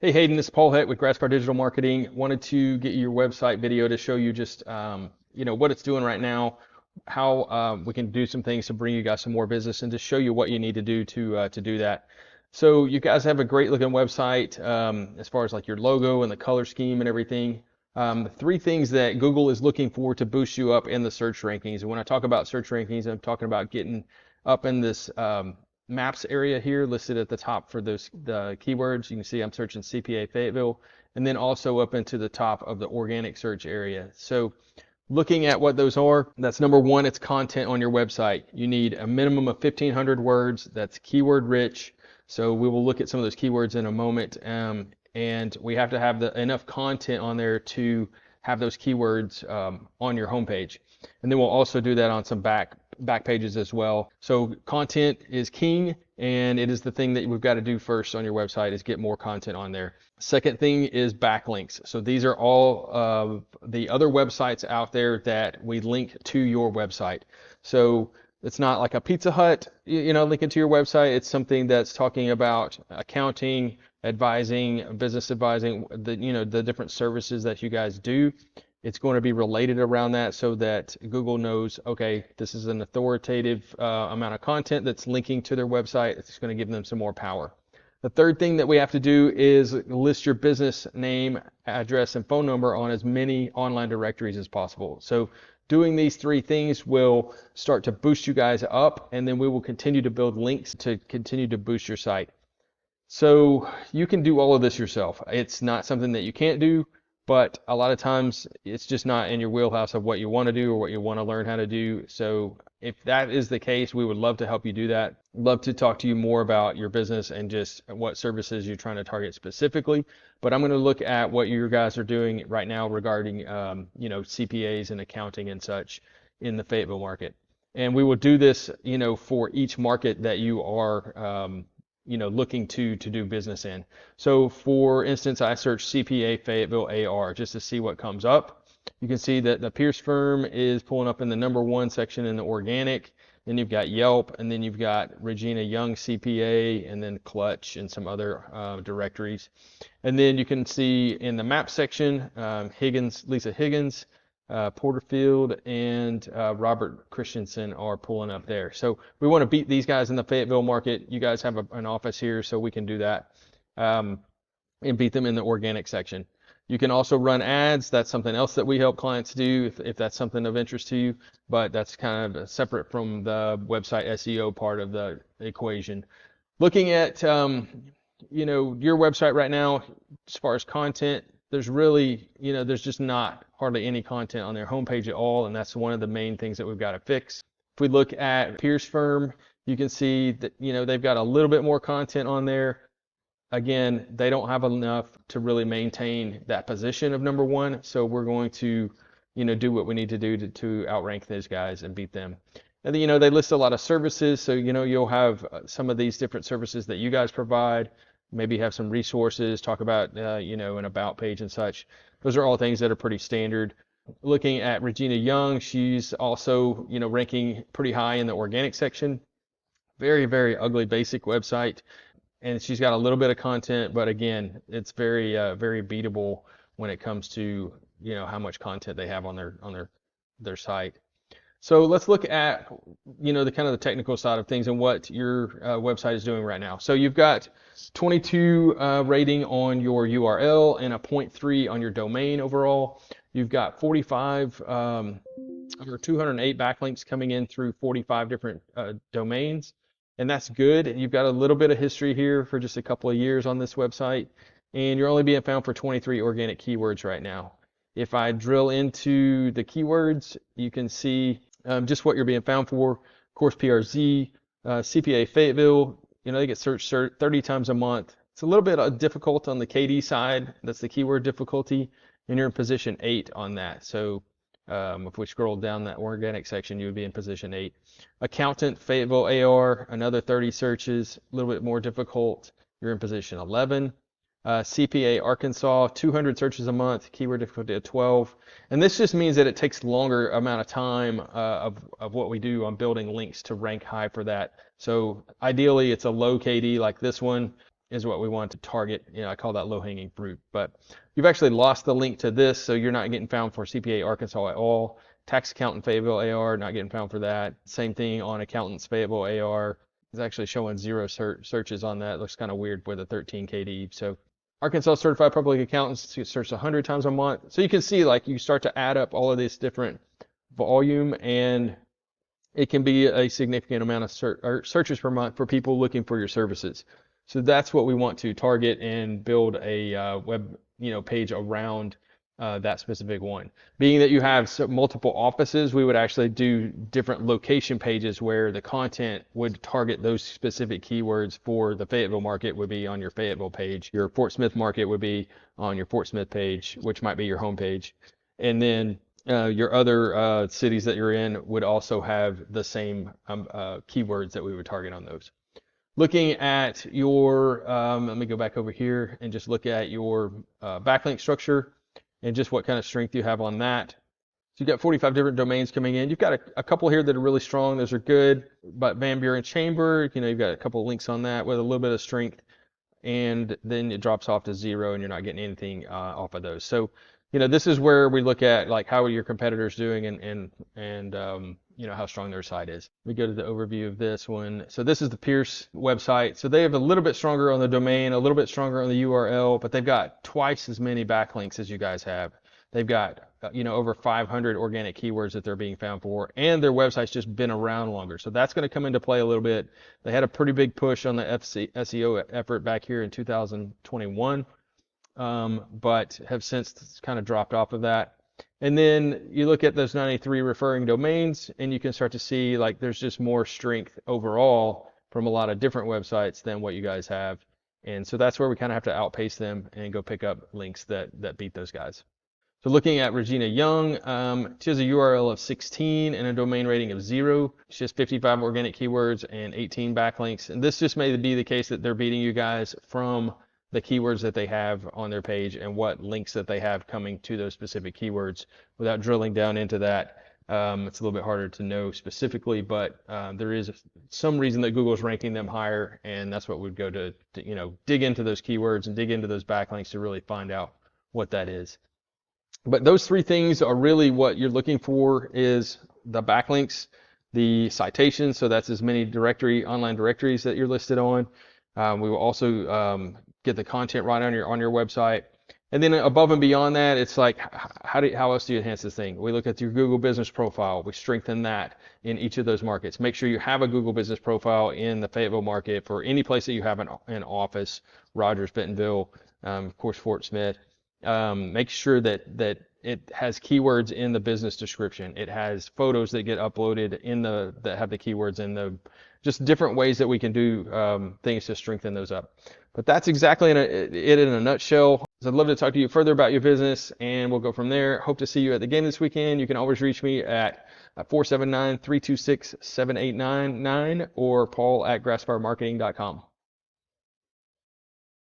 Hey Hayden, this is Paul Heck with Grassfire Digital Marketing. Wanted to get your website video to show you just what it's doing right now, how we can do some things to bring you guys some more business, and to show you what you need to do to do that. So you guys have a great looking website as far as like your logo and the color scheme and everything. Three things that Google is looking for to boost you up in the search rankings. And when I talk about search rankings, I'm talking about getting up in this maps area here listed at the top for the keywords. You can see I'm searching CPA Fayetteville, and then also up into the top of the organic search area. So looking at what those are, that's number one, it's content on your website. You need a minimum of 1,500 words. That's keyword rich. So we will look at some of those keywords in a moment. And we have to have enough content on there to have those keywords on your homepage. And then we'll also do that on some back pages as well. So content is king, and it is the thing that we've got to do first on your website is get more content on there. Second thing is backlinks. So these are all of the other websites out there that we link to your website. So it's not like a Pizza Hut, linking to your website. It's something that's talking about accounting, advising, business advising, the different services that you guys do. It's going to be related around that so that Google knows, okay, this is an authoritative amount of content that's linking to their website. It's going to give them some more power. The third thing that we have to do is list your business name, address, and phone number on as many online directories as possible. So doing these three things will start to boost you guys up, and then we will continue to build links to continue to boost your site. So you can do all of this yourself. It's not something that you can't do, but a lot of times it's just not in your wheelhouse of what you want to do or what you want to learn how to do. So if that is the case, we would love to help you do that. Love to talk to you more about your business and just what services you're trying to target specifically. But I'm going to look at what you guys are doing right now regarding CPAs and accounting and such in the Fayetteville market. And we will do this, for each market that you are looking to do business in. So for instance, I search CPA Fayetteville AR just to see what comes up. You can see that the Pierce firm is pulling up in the number one section in the organic. Then you've got Yelp, and then you've got Regina Young CPA, and then Clutch and some other directories. And then you can see in the map section, Lisa Higgins, Porterfield, and Robert Christensen are pulling up there. So we want to beat these guys in the Fayetteville market. You guys have an office here, so we can do that and beat them in the organic section. You can also run ads. That's something else that we help clients do if that's something of interest to you, but that's kind of separate from the website SEO part of the equation. Looking at your website right now, as far as content, there's really, there's just not hardly any content on their homepage at all, and that's one of the main things that we've got to fix. If we look at Pierce Firm, you can see that, they've got a little bit more content on there. Again, they don't have enough to really maintain that position of number one, so we're going to, do what we need to do to outrank those guys and beat them. And then, they list a lot of services, so, you'll have some of these different services that you guys provide. Maybe have some resources, talk about, an about page and such. Those are all things that are pretty standard. Looking at Regina Young, she's also, ranking pretty high in the organic section. Very, very ugly basic website. And she's got a little bit of content, but again, it's very, very beatable when it comes to, how much content they have on their site. So let's look at, the kind of the technical side of things and what your website is doing right now. So you've got 22 rating on your URL and a 0.3 on your domain overall. You've got 45 or 208 backlinks coming in through 45 different domains, and that's good. You've got a little bit of history here for just a couple of years on this website, and you're only being found for 23 organic keywords right now. If I drill into the keywords, you can see just what you're being found for. Of course, PRZ, CPA Fayetteville, they get searched 30 times a month. It's a little bit difficult on the KD side. That's the keyword difficulty, and you're in position 8 on that. So if we scroll down that organic section, you would be in position 8. Accountant Fayetteville AR, another 30 searches, a little bit more difficult. You're in position 11. CPA Arkansas, 200 searches a month, keyword difficulty of 12. And this just means that it takes longer amount of time of what we do on building links to rank high for that. So ideally it's a low KD like this one, is what we want to target. I call that low-hanging fruit. But you've actually lost the link to this, so you're not getting found for CPA Arkansas at all. Tax accountant Fayetteville AR, not getting found for that. Same thing on accountants Fayetteville AR. It's actually showing 0 searches on that. It looks kind of weird with a 13 KD. So Arkansas Certified Public Accountants get searched 100 times a month. So you can see, like, you start to add up all of this different volume, and it can be a significant amount of searches per month for people looking for your services. So that's what we want to target and build a web page around that specific one. Being that you have multiple offices, we would actually do different location pages where the content would target those specific keywords. For the Fayetteville market would be on your Fayetteville page. Your Fort Smith market would be on your Fort Smith page, which might be your home page. And then your other cities that you're in would also have the same keywords that we would target on those. Looking at your, let me go back over here and just look at your backlink structure and just what kind of strength you have on that. So you've got 45 different domains coming in. You've got a couple here that are really strong. Those are good. But Van Buren Chamber, you've got a couple of links on that with a little bit of strength. And then it drops off to 0 and you're not getting anything off of those. So, this is where we look at, like, how are your competitors doing and how strong their site is. We go to the overview of this one. So this is the Pierce website. So they have a little bit stronger on the domain, a little bit stronger on the URL, but they've got twice as many backlinks as you guys have. They've got over 500 organic keywords that they're being found for, and their website's just been around longer. So that's going to come into play a little bit. They had a pretty big push on the SEO effort back here in 2021. But have since kind of dropped off of that. And then you look at those 93 referring domains, and you can start to see, like, there's just more strength overall from a lot of different websites than what you guys have. And so that's where we kind of have to outpace them and go pick up links that beat those guys. So looking at Regina Young, she has a URL of 16 and a domain rating of 0. She has 55 organic keywords and 18 backlinks. And this just may be the case that they're beating you guys from the keywords that they have on their page and what links that they have coming to those specific keywords. Without drilling down into that, it's a little bit harder to know specifically, but there is some reason that Google's ranking them higher, and that's what we'd go to dig into those keywords and dig into those backlinks to really find out what that is. But those 3 things are really what you're looking for: is the backlinks, the citations, so that's as many online directories that you're listed on. We will also get the content right on your website. And then above and beyond that, it's like, how else do you enhance this thing? We look at your Google business profile. We strengthen that in each of those markets. Make sure you have a Google business profile in the Fayetteville market for any place that you have an office, Rogers, Bentonville, of course, Fort Smith. Make sure that it has keywords in the business description. It has photos that get uploaded that have the keywords in just different ways that we can do things to strengthen those up. But that's exactly it in a nutshell. So I'd love to talk to you further about your business, and we'll go from there. Hope to see you at the game this weekend. You can always reach me at 479-326-7899 or paul@grassfiremarketing.com.